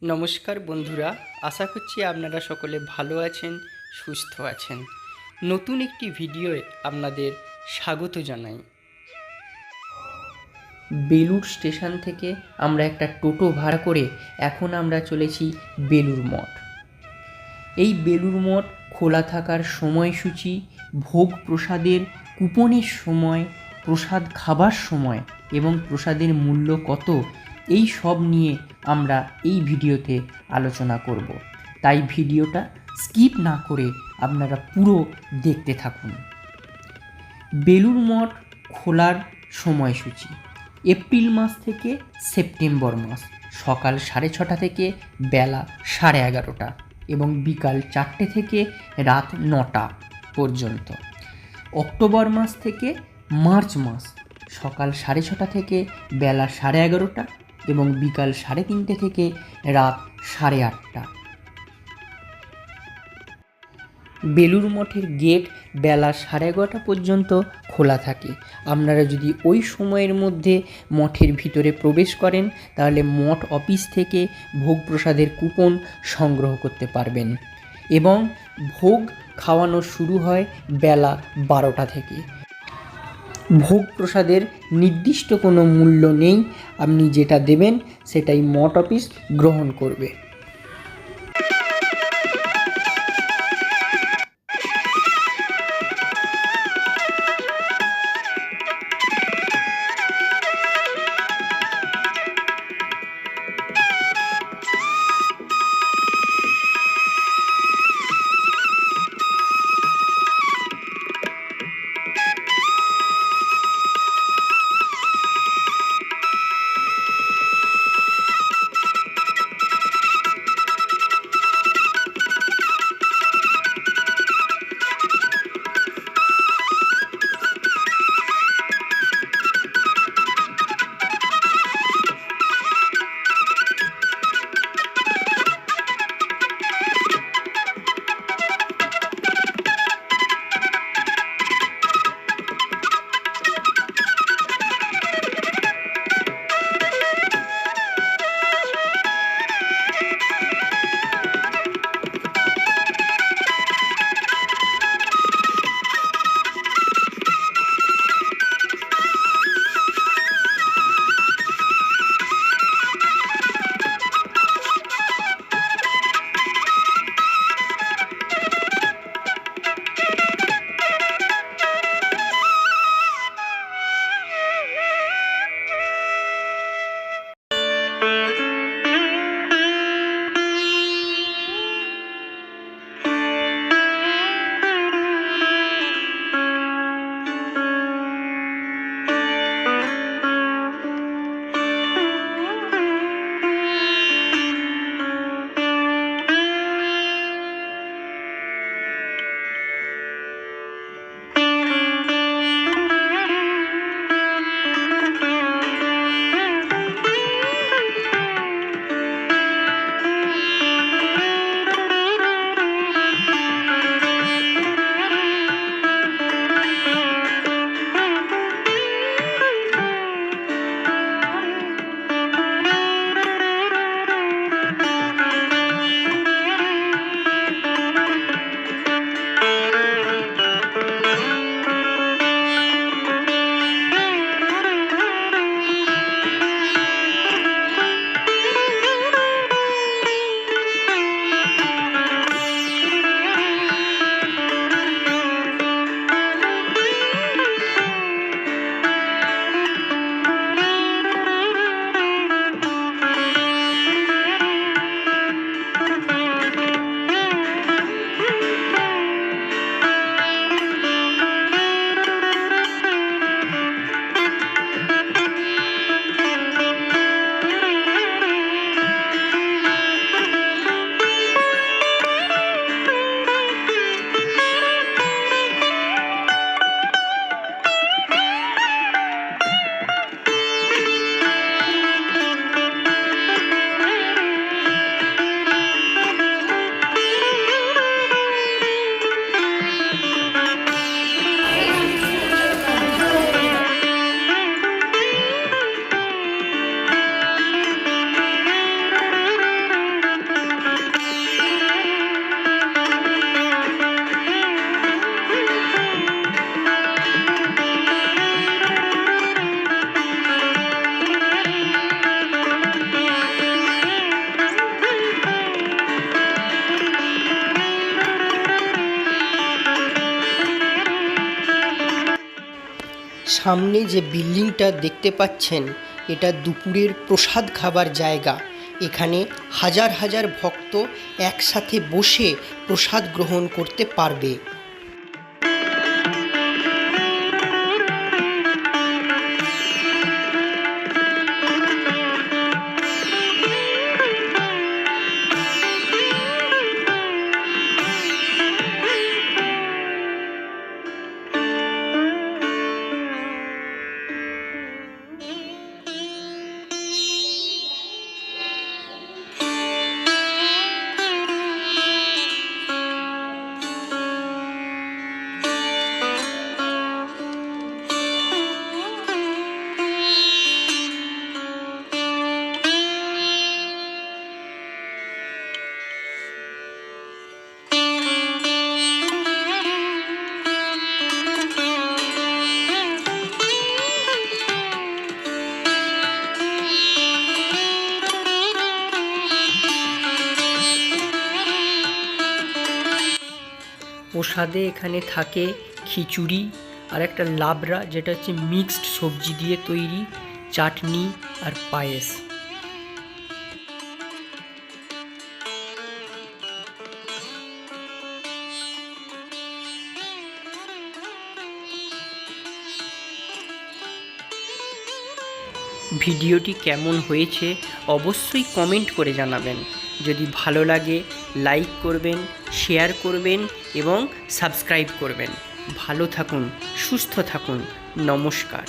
নমস্কার বন্ধুরা, আশা করছি আপনারা সকলে ভালো আছেন, সুস্থ আছেন। নতুন একটি ভিডিওয়ে আপনাদের স্বাগত জানাই। বেলুড় স্টেশন থেকে আমরা একটা টোটো ভাড়া করে এখন আমরা চলেছি বেলুড় মঠ। এই বেলুড় মঠ খোলা থাকার সময়সূচি, ভোগ প্রসাদের কুপনের সময়, প্রসাদ খাবার সময় এবং প্রসাদের মূল্য কত, এই সব নিয়ে আমরা এই ভিডিওতে আলোচনা করব। তাই ভিডিওটা স্কিপ না করে আপনারা পুরো দেখতে থাকুন। বেলুড় মঠ খোলার সময়সূচি এপ্রিল মাস থেকে সেপ্টেম্বর মাস, সকাল 6:30 থেকে বেলা 11:30 এবং বিকাল 4টে থেকে রাত 9টা পর্যন্ত। অক্টোবর মাস থেকে মার্চ মাস, সকাল 6:30 থেকে বেলা 11:30 এবং বিকাল 3:30 থেকে রাত 8:30। বেলুড় মঠের গেট বেলা 11:30 পর্যন্ত খোলা থাকে। আপনারা যদি ওই সময়ের মধ্যে মঠের ভিতরে প্রবেশ করেন তাহলে মঠ অফিস থেকে ভোগ প্রসাদের কুপন সংগ্রহ করতে পারবেন এবং ভোগ খাওয়ানো শুরু হয় বেলা 12টা থেকে। ভোগ প্রসাদের নির্দিষ্ট কোনো মূল্য নেই, আপনি যেটা দেবেন সেটাই মঠ অফিস গ্রহণ করবে। সামনে যে বিল্ডিংটা দেখতে পাচ্ছেন, এটা দুপুরের প্রসাদ খাবার জায়গা। এখানে হাজার হাজার ভক্ত একসাথে বসে প্রসাদ গ্রহণ করতে পারবে। প্রসাদে এখানে থাকে খিচুড়ি আর একটা লাবড়া, যেটা হচ্ছে মিক্সড সবজি দিয়ে তৈরি, চাটনি আর পায়েস। ভিডিওটি কেমন হয়েছে অবশ্যই কমেন্ট করে জানাবেন। যদি ভালো লাগে লাইক করবেন, শেয়ার করবেন এবং সাবস্ক্রাইব করবেন। ভালো থাকুন, সুস্থ থাকুন। নমস্কার।